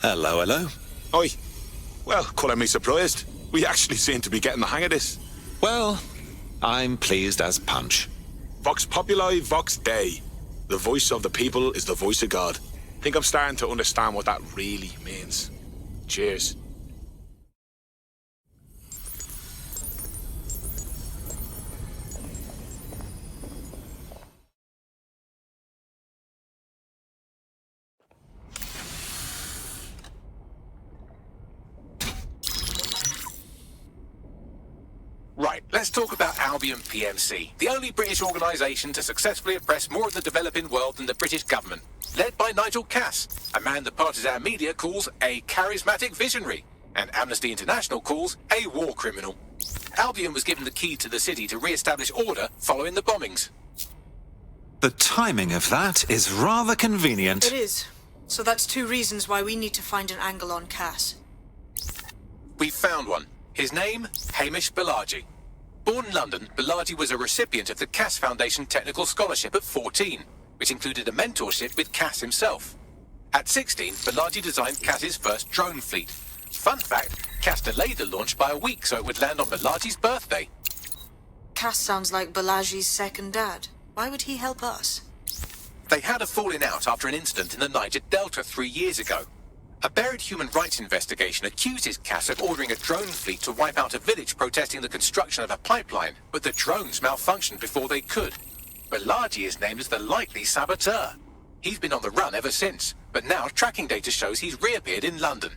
Hello, hello. Oi. Well, calling me surprised. We actually seem to be getting the hang of this. Well, I'm pleased as punch. Vox Populi, Vox Dei. The voice of the people is the voice of God. Think I'm starting to understand what that really means. Cheers. Right, let's talk about Albion PMC, the only British organisation to successfully oppress more of the developing world than the British government. Led by Nigel Cass, a man the partisan media calls a charismatic visionary, and Amnesty International calls a war criminal. Albion was given the key to the city to re-establish order following the bombings. The timing of that is rather convenient. It is. So that's two reasons why we need to find an angle on Cass. We've found one. His name, Hamish Bolaji. Born in London, Bolaji was a recipient of the Cass Foundation Technical Scholarship at 14, which included a mentorship with Cass himself. At 16, Bolaji designed Cass's first drone fleet. Fun fact, Cass delayed the launch by a week so it would land on Bolaji's birthday. Cass sounds like Bolaji's second dad. Why would he help us? They had a falling out after an incident in the Niger Delta 3 years ago. A buried human rights investigation accuses Cass of ordering a drone fleet to wipe out a village protesting the construction of a pipeline, but the drones malfunctioned before they could. Bolaji is named as the likely saboteur. He's been on the run ever since, but now tracking data shows he's reappeared in London.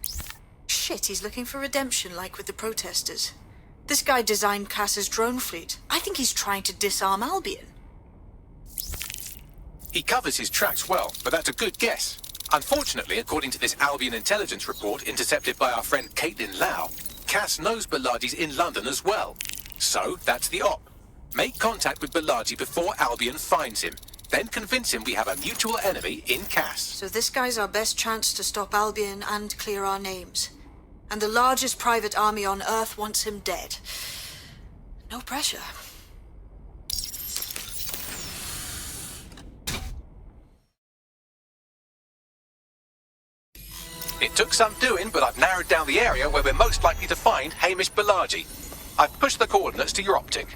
Shit, he's looking for redemption like with the protesters. This guy designed Cass's drone fleet. I think he's trying to disarm Albion. He covers his tracks well, but that's a good guess. Unfortunately, according to this Albion intelligence report intercepted by our friend Caitlin Lau, Cass knows Bolaji's in London as well. So, that's the op. Make contact with Bolaji before Albion finds him. Then convince him we have a mutual enemy in Cass. So this guy's our best chance to stop Albion and clear our names. And the largest private army on Earth wants him dead. No pressure. It took some doing, but I've narrowed down the area where we're most likely to find Hamish Bolaji. I've pushed the coordinates to your optic.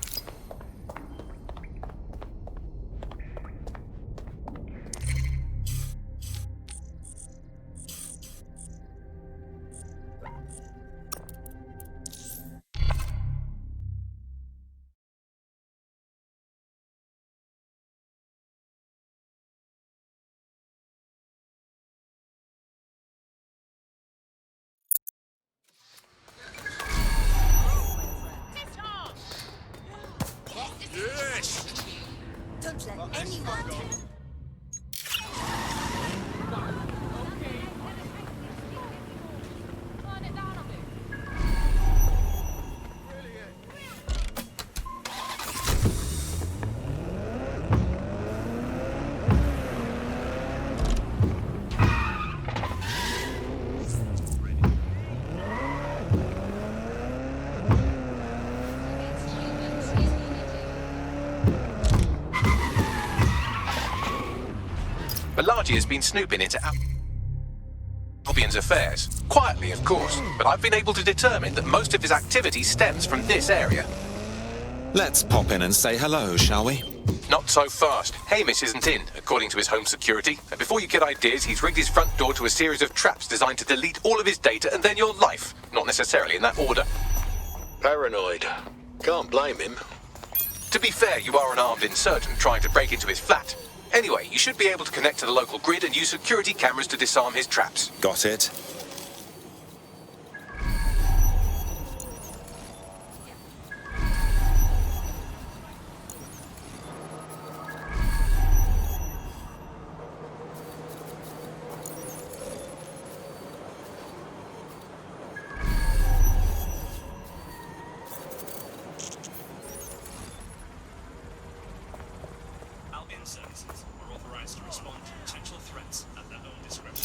Don't let anyone... Bolaji has been snooping into Albion's affairs. Quietly, of course, but I've been able to determine that most of his activity stems from this area. Let's pop in and say hello, shall we? Not so fast. Hamish isn't in, according to his home security. And before you get ideas, he's rigged his front door to a series of traps designed to delete all of his data and then your life. Not necessarily in that order. Paranoid. Can't blame him. To be fair, you are an armed insurgent trying to break into his flat. Anyway, you should be able to connect to the local grid and use security cameras to disarm his traps. Got it.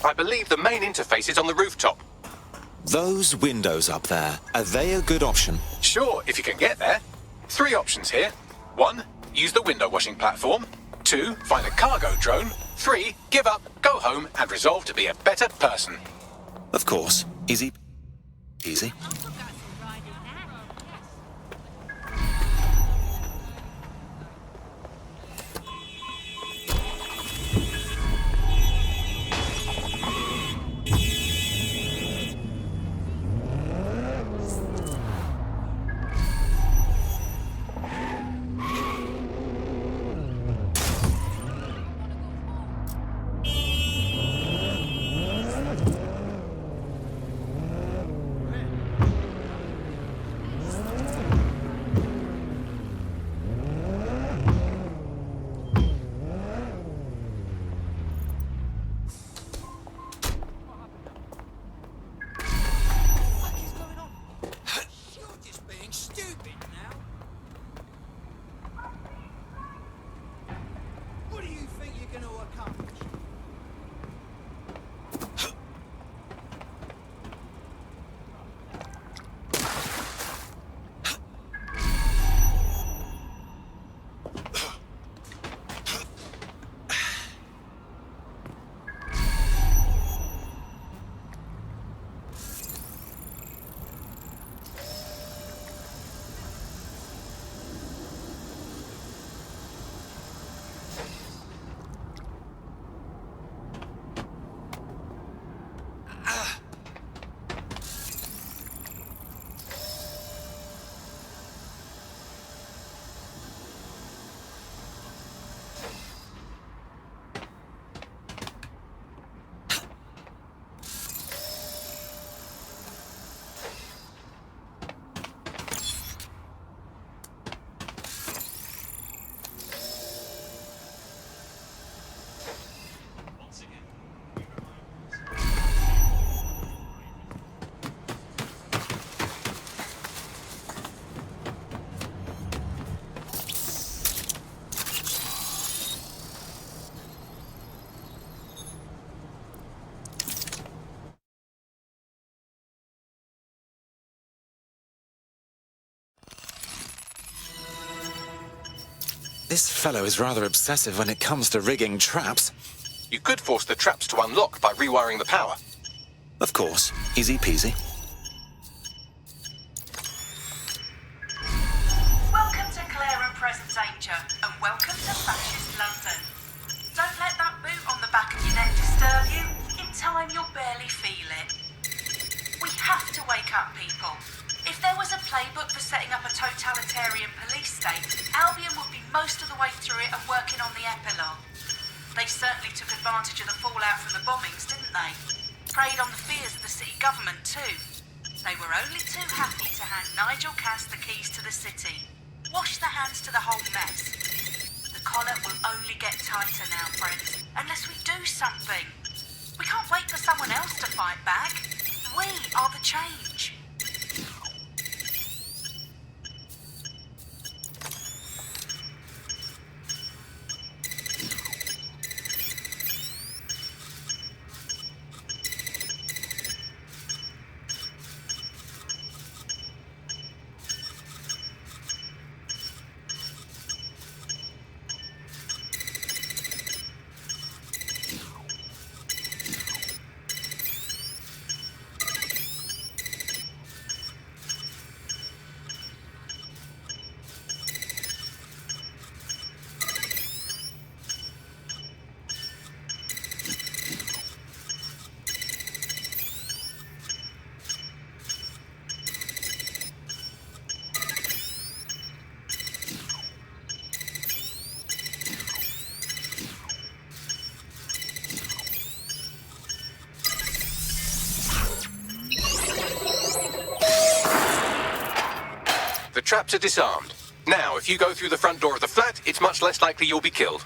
I believe the main interface is on the rooftop. Those windows up there, are they a good option? Sure, if you can get there. 3 options here. 1, use the window washing platform. 2, find a cargo drone. 3, give up, go home, and resolve to be a better person. Of course. Easy. Easy. This fellow is rather obsessive when it comes to rigging traps. You could force the traps to unlock by rewiring the power. Of course. Easy peasy. Welcome to Clare and Present Danger, and welcome to Fascist London. Don't let that boot on the back of your neck disturb you. In time, you'll barely feel it. We have to wake up, people. If there was a playbook for setting up a totalitarian police state, Albion would be most of the way through it and working on the epilogue. They certainly took advantage of the fallout from the bombings, didn't they? Preyed on the fears of the city government too. They were only too happy to hand Nigel Cass the keys to the city. Wash their hands to the whole mess. The collar will only get tighter now, friends, unless we do something. We can't wait for someone else to fight back. We are the change. The traps are disarmed. Now, if you go through the front door of the flat, it's much less likely you'll be killed.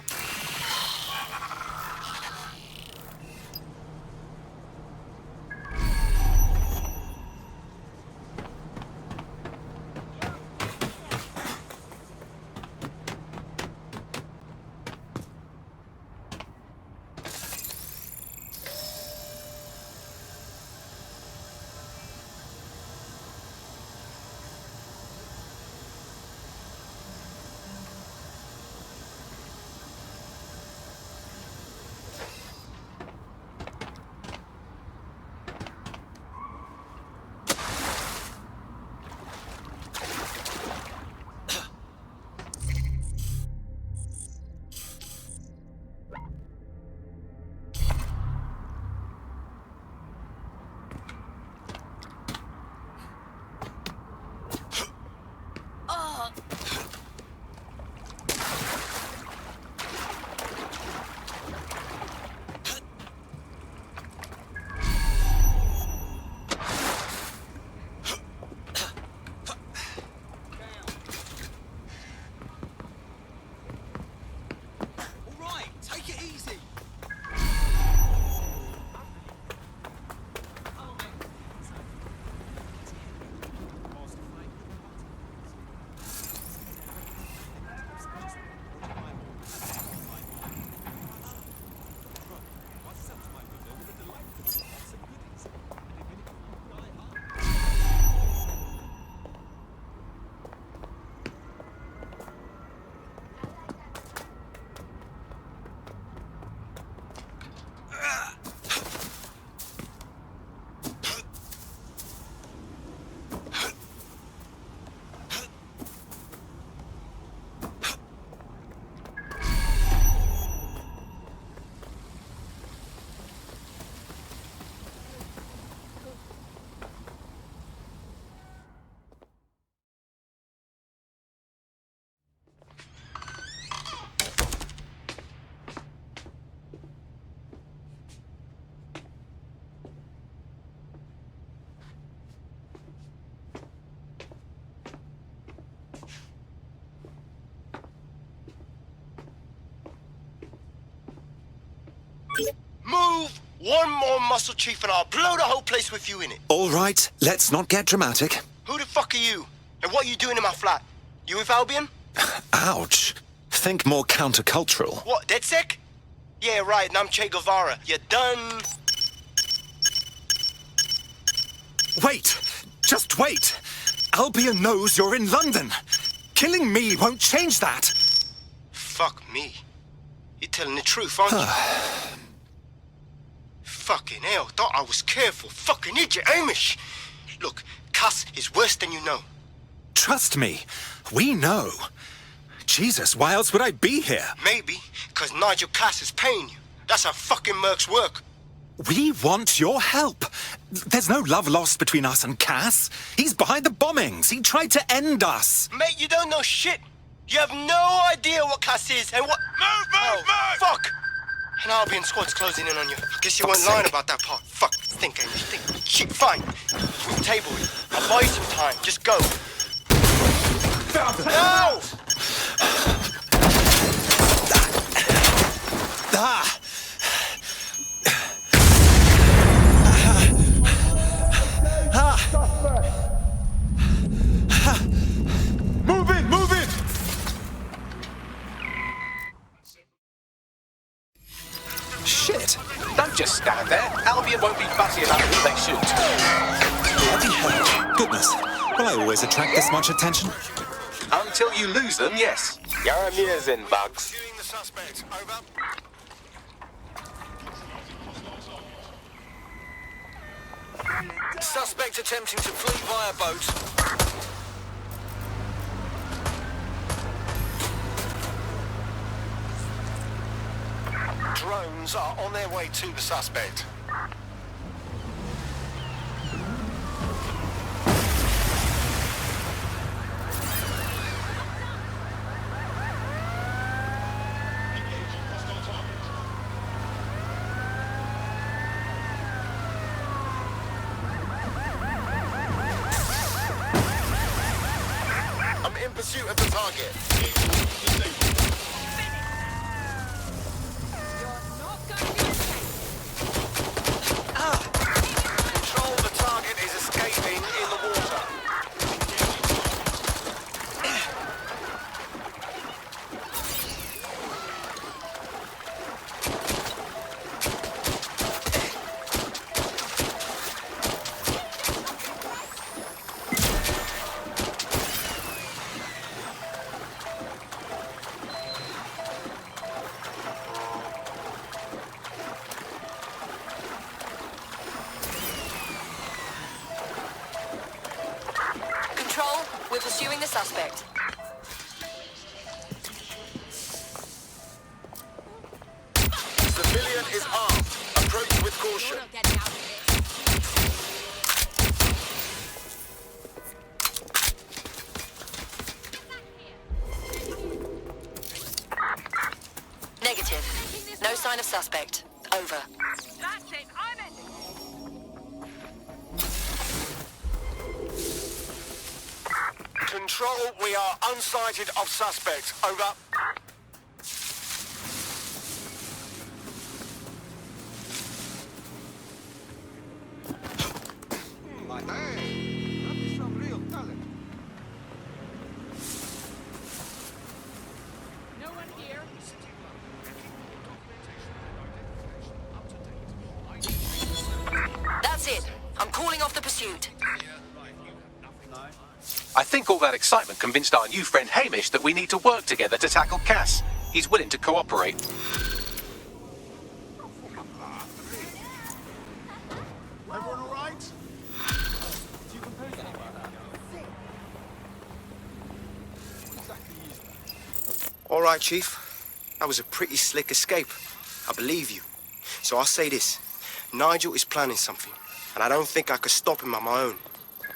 Move one more muscle, Chief, and I'll blow the whole place with you in it. All right, let's not get dramatic. Who the fuck are you? And what are you doing in my flat? You with Albion? Ouch. Think more countercultural. What, DedSec? Yeah, right, and I'm Che Guevara. You done? Wait! Just wait! Albion knows you're in London. Killing me won't change that. Fuck me. You're telling the truth, aren't you? Fucking hell, thought I was careful. Fucking idiot, Hamish. Look, Cass is worse than you know. Trust me, we know. Jesus, why else would I be here? Maybe, because Nigel Cass is paying you. That's how fucking mercs work. We want your help. There's no love lost between us and Cass. He's behind the bombings. He tried to end us. Mate, you don't know shit. You have no idea what Cass is and what... Move! Fuck! An Albion squad's closing in on you. I guess you weren't lying about that part. Fuck. Think, Hamish, think. Shit, fine. We'll table it. I'll buy you some time. Just go. No! Move it! Shit! Don't just stand there. Albion won't be fussy about who they shoot. Bloody hell. Goodness. Will I always attract this much attention? Until you lose them, yes. Yaramir's in, Bugs. Pursuing the suspect. Over. Suspect attempting to flee via boat. Drones are on their way to the suspect. I'm in pursuit of the target. Control, the target is escaping in the water. We're pursuing the suspect. Civilian is armed. Approach with caution. Negative. No sign of suspect. Over. That's it, I'm in. Control, we are unsighted of suspect. Over. No one here. That's it. I'm calling off the pursuit. I think all that excitement convinced our new friend Hamish that we need to work together to tackle Cass. He's willing to cooperate. Everyone all right? All right, Chief. That was a pretty slick escape. I believe you. So I'll say this. Nigel is planning something, and I don't think I could stop him on my own.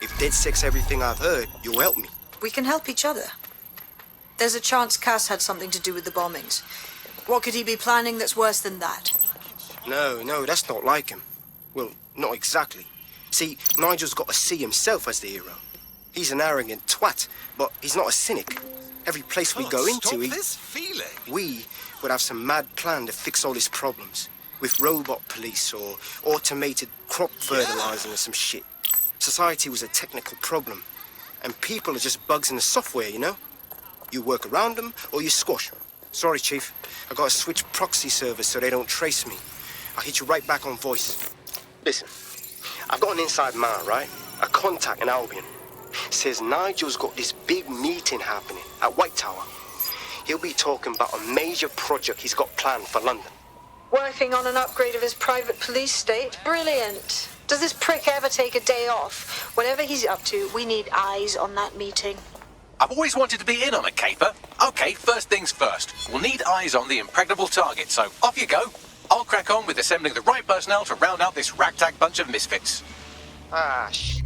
If DedSec's everything I've heard, you'll help me. We can help each other. There's a chance Cass had something to do with the bombings. What could he be planning that's worse than that? No, that's not like him. Well, not exactly. See, Nigel's got to see himself as the hero. He's an arrogant twat, but he's not a cynic. Every place we go into, this feeling. we would have some mad plan to fix all his problems. with robot police or automated crop fertilizing or some shit. Society was a technical problem, and people are just bugs in the software, you know? You work around them or you squash them. Sorry, Chief. I gotta switch proxy servers so they don't trace me. I'll hit you right back on voice. Listen, I've got an inside man, right? A contact in Albion. Says Nigel's got this big meeting happening at White Tower. He'll be talking about a major project he's got planned for London. Working on an upgrade of his private police state? Brilliant. Does this prick ever take a day off? Whatever he's up to, we need eyes on that meeting. I've always wanted to be in on a caper. Okay, first things first. We'll need eyes on the impregnable target, so off you go. I'll crack on with assembling the right personnel to round out this ragtag bunch of misfits. Ah, shit.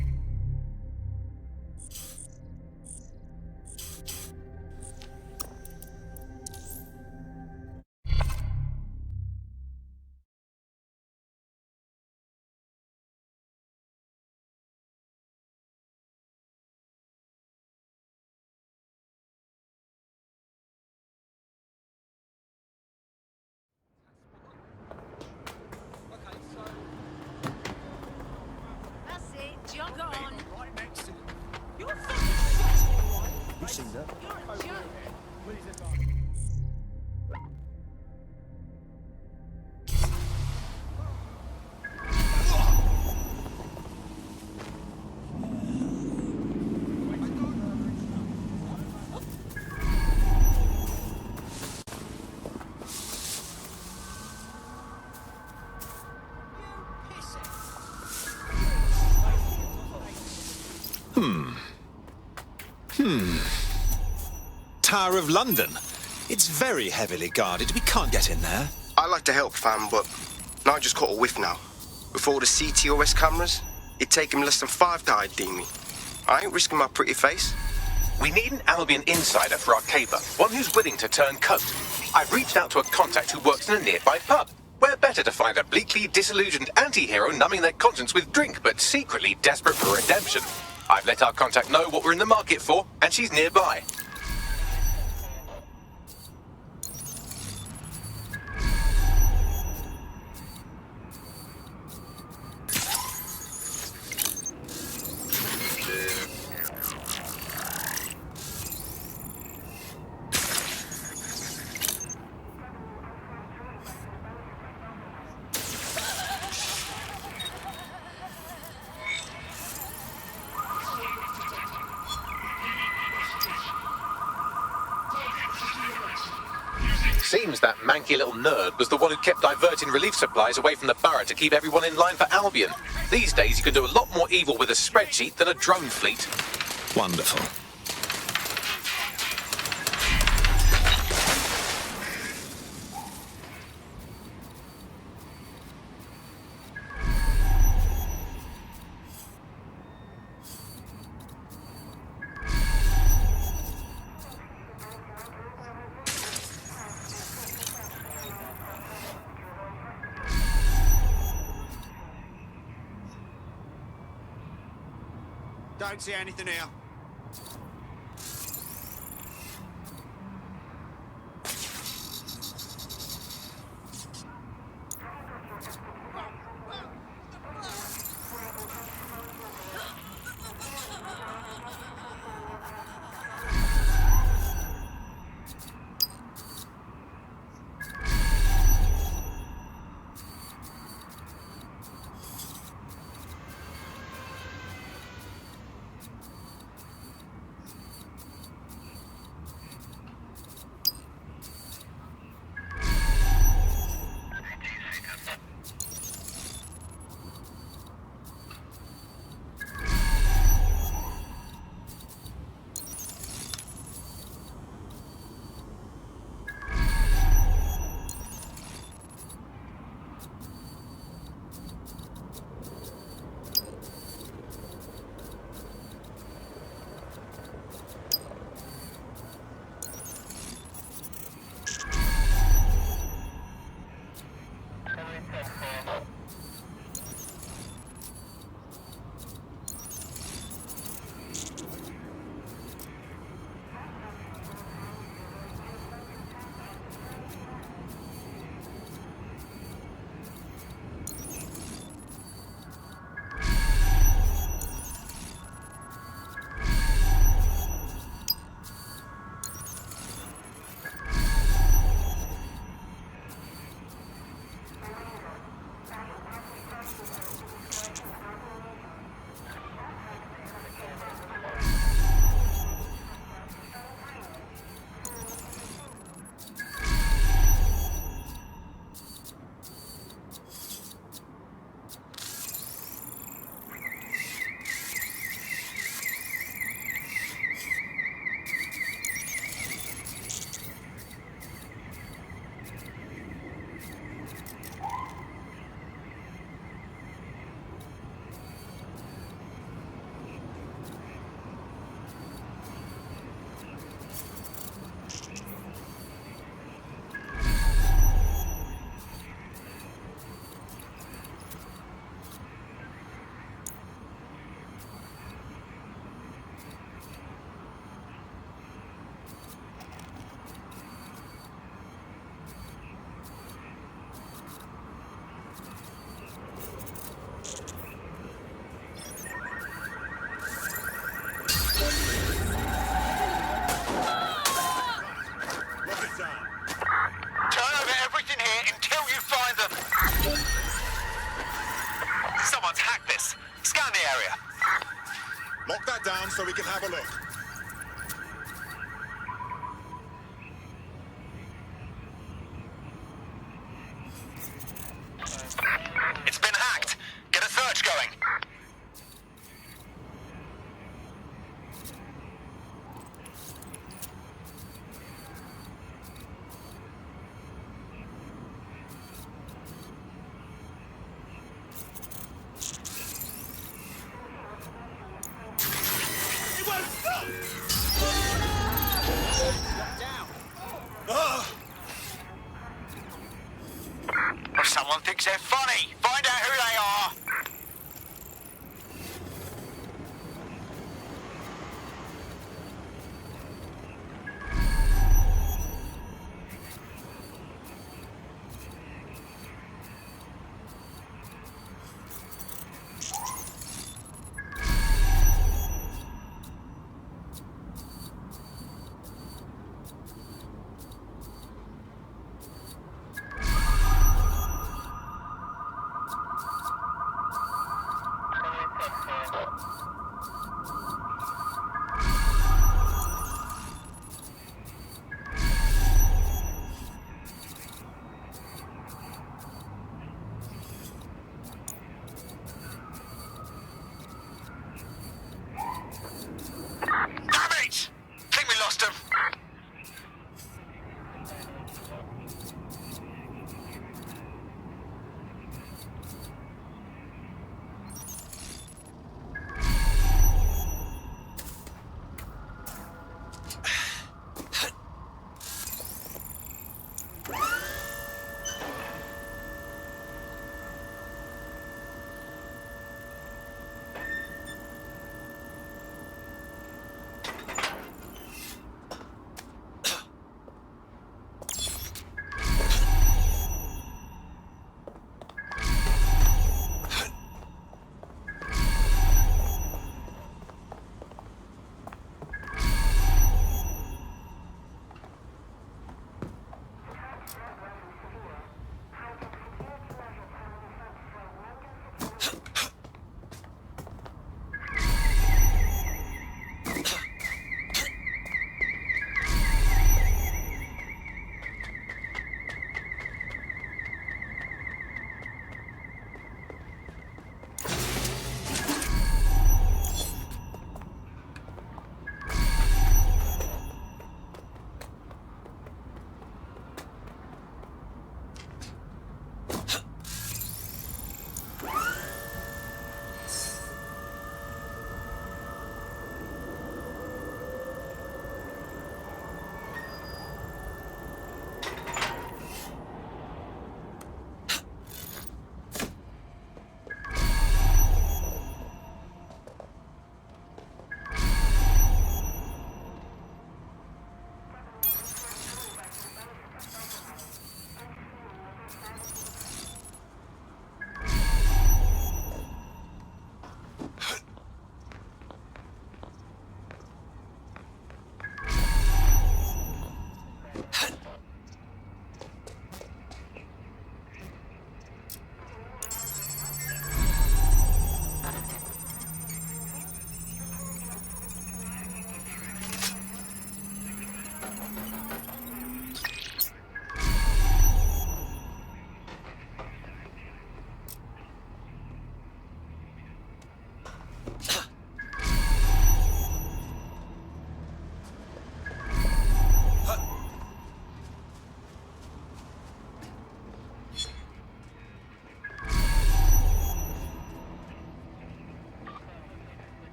Tower of London. It's very heavily guarded. We can't get in there. I like to help, fam, but Nigel's caught a whiff now. With all the CTOS cameras, it'd take him less than 5 to ID me. I ain't risking my pretty face. We need an Albion insider for our caper, one who's willing to turn coat. I've reached out to a contact who works in a nearby pub. Where better to find a bleakly disillusioned anti-hero numbing their conscience with drink, but secretly desperate for redemption. I've let our contact know what we're in the market for, and she's nearby. Seems that manky little nerd was the one who kept diverting relief supplies away from the borough to keep everyone in line for Albion. These days you can do a lot more evil with a spreadsheet than a drone fleet. Wonderful. Don't see anything here. Lock that down so we can have a look. It's been hacked. Get a search going. If someone thinks they're funny, find out who they are.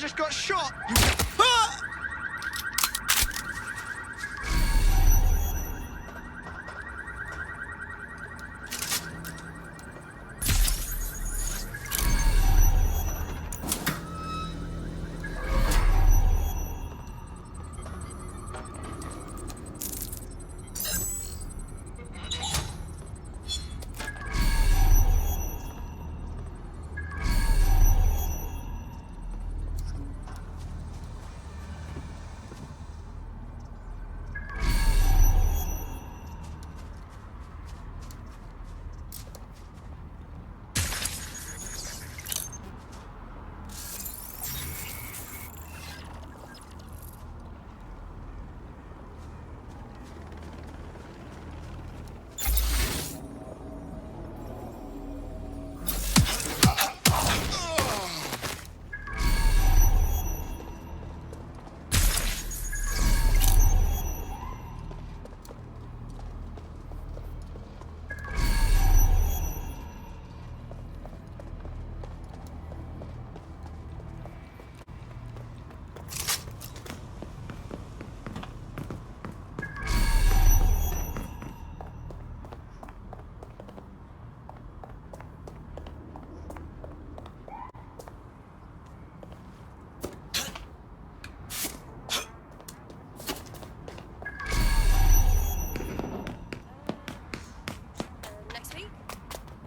just got shot!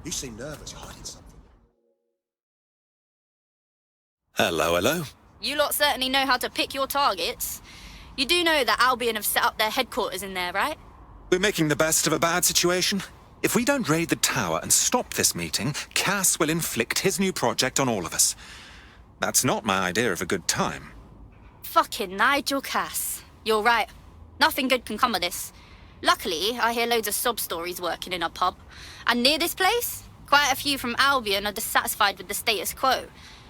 You seem nervous. You're hiding something. Hello, hello. You lot certainly know how to pick your targets. You do know that Albion have set up their headquarters in there, right? We're making the best of a bad situation. If we don't raid the tower and stop this meeting, Cass will inflict his new project on all of us. That's not my idea of a good time. Fucking Nigel Cass. You're right. Nothing good can come of this. Luckily, I hear loads of sob stories working in a pub. And near this place, quite a few from Albion are dissatisfied with the status quo.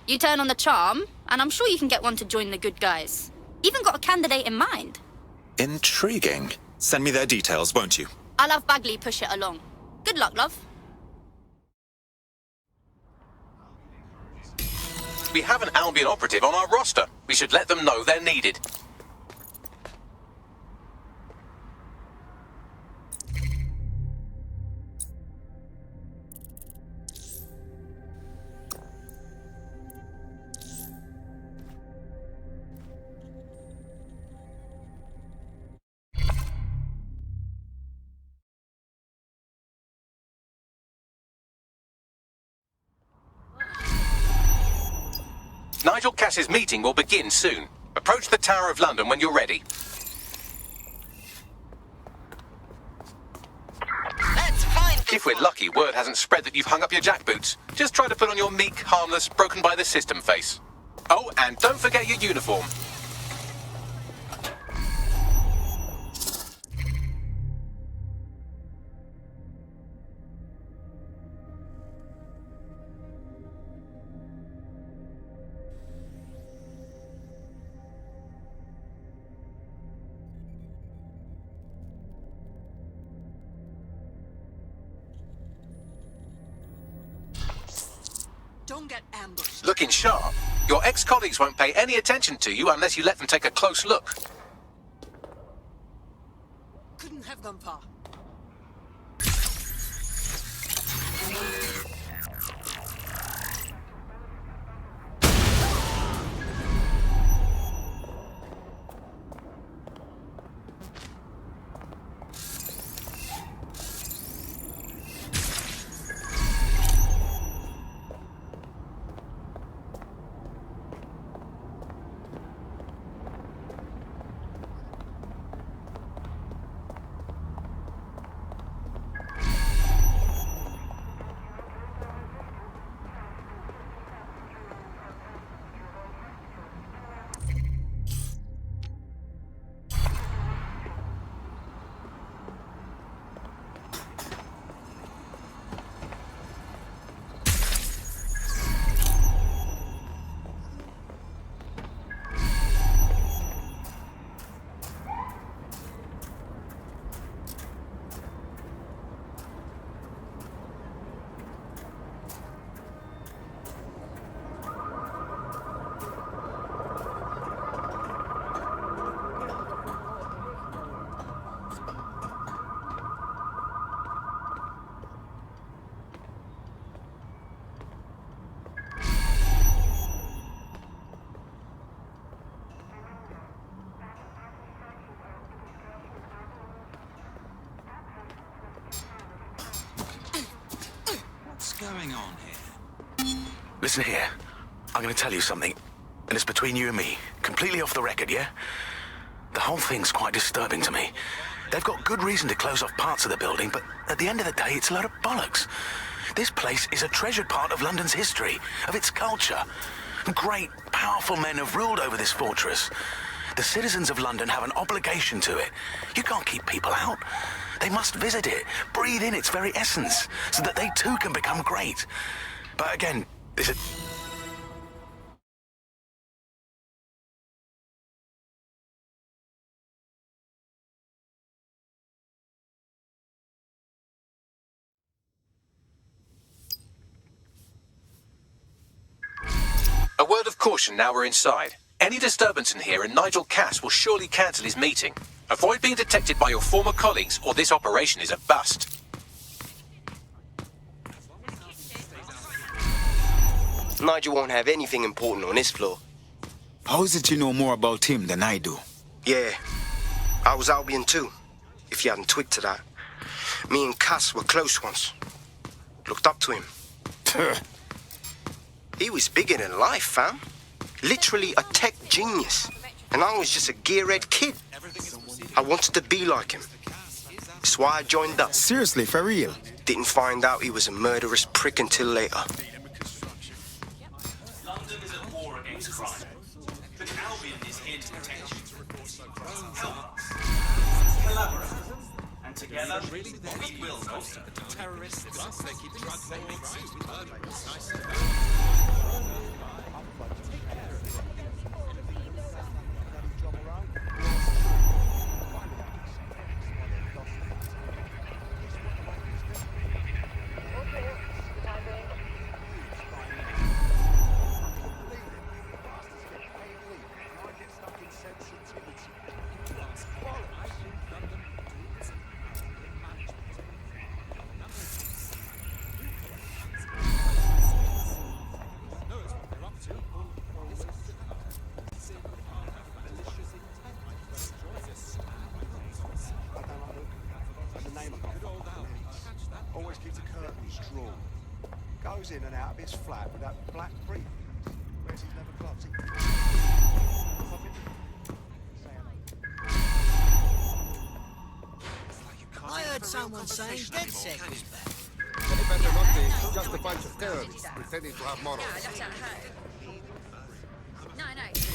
You turn on the charm, and I'm sure you can get one to join the good guys. Even got a candidate in mind. Intriguing. Send me their details, won't you? I'll have Bagley push it along. Good luck, love. We have an Albion operative on our roster. We should let them know they're needed. Nigel Cass's meeting will begin soon. Approach the Tower of London when you're ready. Let's find this If we're lucky, word hasn't spread that you've hung up your jackboots. Just try to put on your meek, harmless, broken by the system face. Oh, and don't forget your uniform. Don't get ambushed. Looking sharp. Your ex-colleagues won't pay any attention to you unless you let them take a close look. Couldn't have gone far. Listen here. I'm going to tell you something, and it's between you and me. Completely off the record, yeah? The whole thing's quite disturbing to me. They've got good reason to close off parts of the building, but at the end of the day, it's a load of bollocks. This place is a treasured part of London's history, of its culture. Great, powerful men have ruled over this fortress. The citizens of London have an obligation to it. You can't keep people out. They must visit it, breathe in its very essence, so that they too can become great. But again, is it... A word of caution now we're inside. Any disturbance in here and Nigel Cass will surely cancel his meeting. Avoid being detected by your former colleagues or this operation is a bust. Nigel won't have anything important on this floor. How is it you know more about him than I do? Yeah, I was Albion too, if you hadn't twigged to that. Me and Cass were close once. Looked up to him. He was bigger than life, fam. Literally a tech genius. And I was just a gearhead kid. I wanted to be like him. That's why I joined up. Seriously, for real? Didn't find out he was a murderous prick until later. London is at war against crime, but Albion is here to protect you. Help us. Collaborate. And together, we will bolster the terrorists. They keep drug Always keeps the curtains drawn. Goes in and out of his flat with that black brief. Wears his leather gloves. I heard someone saying DedSec was back. But it better not be just a bunch of terrorists pretending to have morals.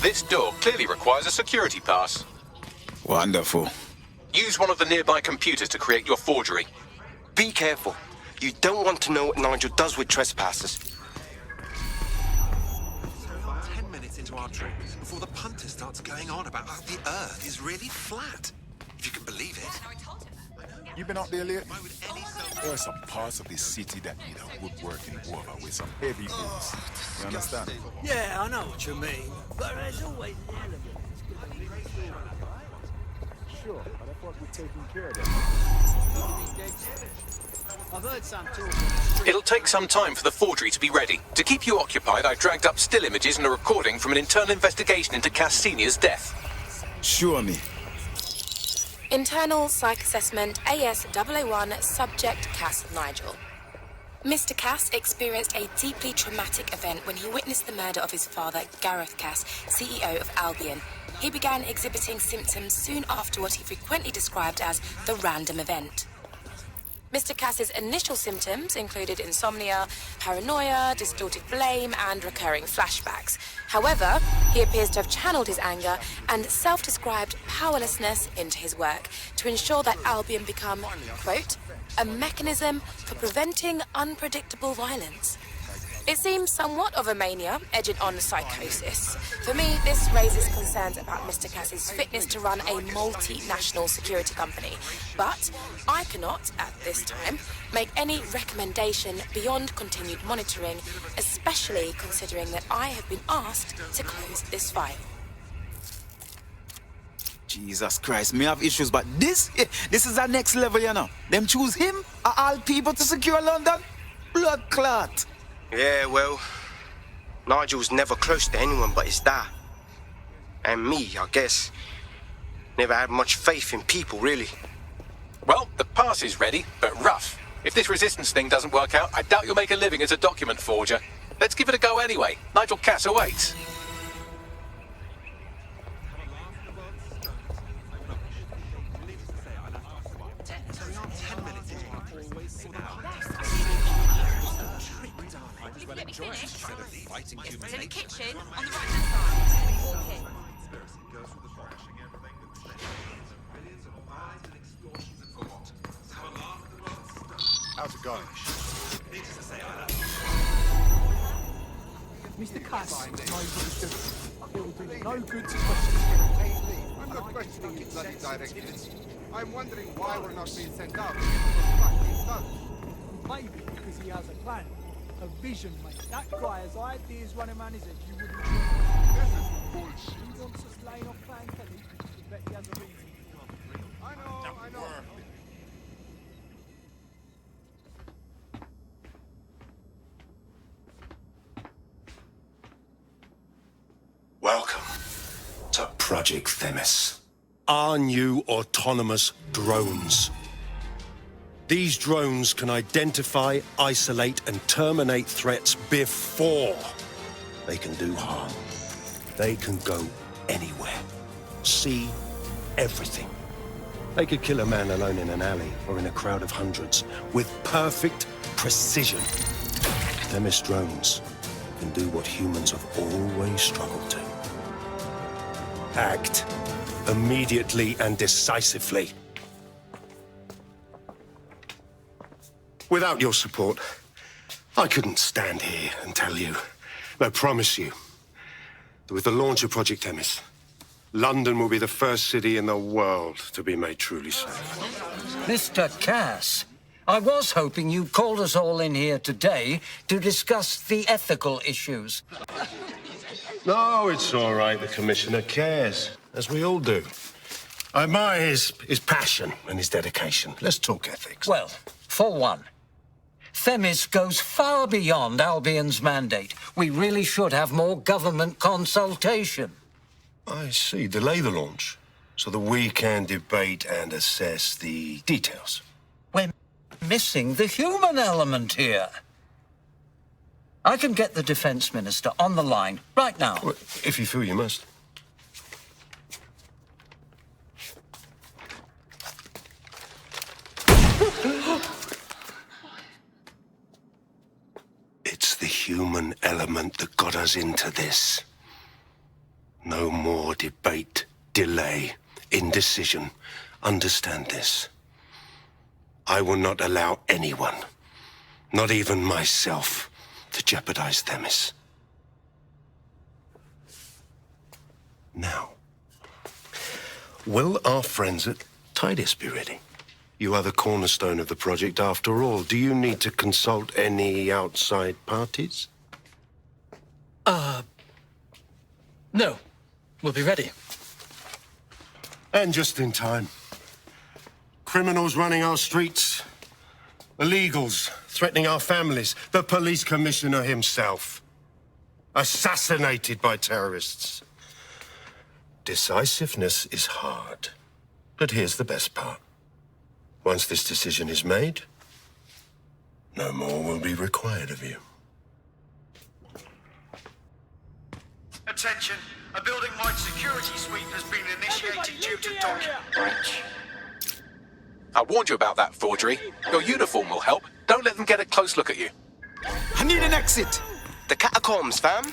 This door clearly requires a security pass. Wonderful. Use one of the nearby computers to create your forgery. Be careful. You don't want to know what Nigel does with trespassers. 10 minutes into our trip before the punter starts going on about how the Earth is really flat. If you can believe it. You been up there lately? There are some parts of this city that need a woodworking wover with some heavy boots. You understand? Yeah, I know what you mean. But there's always an element. Sure, but I thought we'd taken care of that. I've heard some talk. It'll take some time for the forgery to be ready. To keep you occupied, I've dragged up still images and a recording from an internal investigation into Cass Sr.'s death. Show me. Internal Psych Assessment AS001 Subject Cass Nigel. Mr. Cass experienced a deeply traumatic event when he witnessed the murder of his father, Gareth Cass, CEO of Albion. He began exhibiting symptoms soon after what he frequently described as the random event. Mr. Cass's initial symptoms included insomnia, paranoia, distorted blame, and recurring flashbacks. However, he appears to have channeled his anger and self-described powerlessness into his work to ensure that Albion become, quote, a mechanism for preventing unpredictable violence. It seems somewhat of a mania, edging on psychosis. For me, this raises concerns about Mr. Cass's fitness to run a multinational security company. But I cannot, at this time, make any recommendation beyond continued monitoring, especially considering that I have been asked to close this file. Jesus Christ, me have issues, but this is our next level, you know. Them choose him, of all people, to secure London? Blood clot. Yeah, well, Nigel's never close to anyone but his dad. And me, I guess. Never had much faith in people, really. Well, the pass is ready, but rough. If this resistance thing doesn't work out, I doubt you'll make a living as a document forger. Let's give it a go anyway. Nigel Cass awaits. To the kitchen on the right-hand side. Walk in. How's it going? Mr. Cass knows what he's doing. It will do no good to question him. Hey, Lee, I'm not questioning you bloody directives. I'm wondering why we're not being sent out to get the fucking done. Maybe because he has a plan. A vision, mate. That guy has ideas running around his head. You wouldn't believe. This is bullshit. He wants us laying off playing Kelly. You bet he has a reason. I know. Welcome to Project Themis. Our new autonomous drones. These drones can identify, isolate, and terminate threats before they can do harm. They can go anywhere, see everything. They could kill a man alone in an alley or in a crowd of hundreds with perfect precision. Themis drones can do what humans have always struggled to. Act immediately and decisively. Without your support, I couldn't stand here and tell you, but I promise you, that with the launch of Project Themis, London will be the first city in the world to be made truly safe. Mr. Cass, I was hoping you called us all in here today to discuss the ethical issues. No, it's all right. The Commissioner cares, as we all do. I admire his passion and his dedication. Let's talk ethics. Well, for one, Themis goes far beyond Albion's mandate. We really should have more government consultation. I see. Delay the launch so that we can debate and assess the details. We're missing the human element here. I can get the Defence Minister on the line right now. Well, if you feel you must. It's the human element that got us into this. No more debate, delay, indecision. Understand this. I will not allow anyone, not even myself, to jeopardize Themis. Now, will our friends at Tidus be ready? You are the cornerstone of the project after all. Do you need to consult any outside parties? No. We'll be ready. And just in time. Criminals running our streets. Illegals threatening our families. The police commissioner himself. Assassinated by terrorists. Decisiveness is hard. But here's the best part. Once this decision is made, no more will be required of you. Attention. A building-wide security sweep has been initiated due to document breach. I warned you about that forgery. Your uniform will help. Don't let them get a close look at you. I need an exit. The catacombs, fam.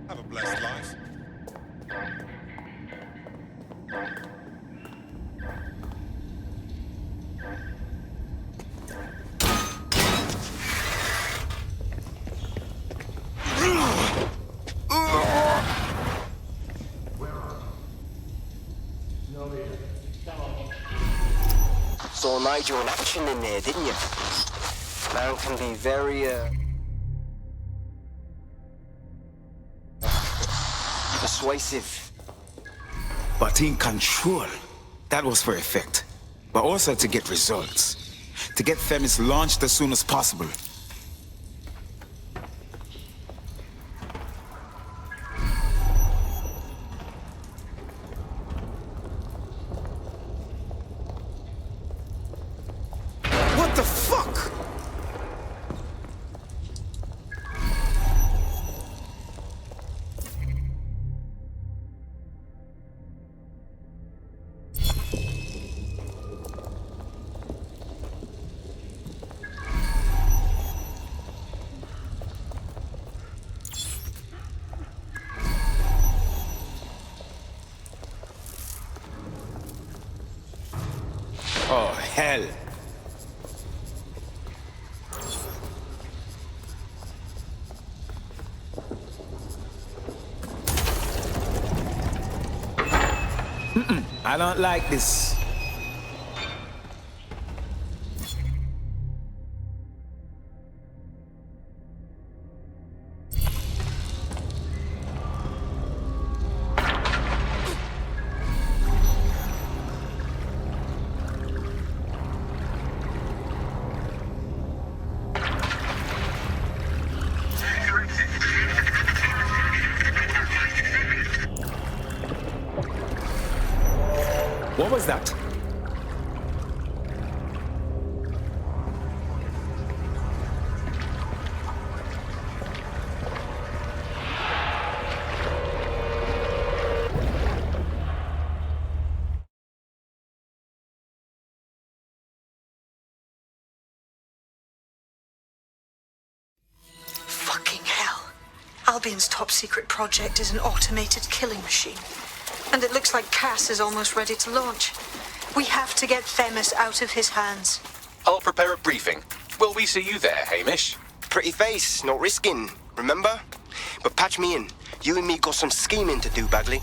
Have a blessed life. Saw Nigel in action in there, didn't you? Man can be very, persuasive. But in control, that was for effect. But also to get results. To get Themis launched as soon as possible. What the fuck? Oh, hell. I don't like this. What was that? Fucking hell. Albion's top secret project is an automated killing machine. And it looks like Cass is almost ready to launch. We have to get Themis out of his hands. I'll prepare a briefing. Will we see you there, Hamish? Pretty face, not risking, remember? But patch me in. You and me got some scheming to do, Bagley.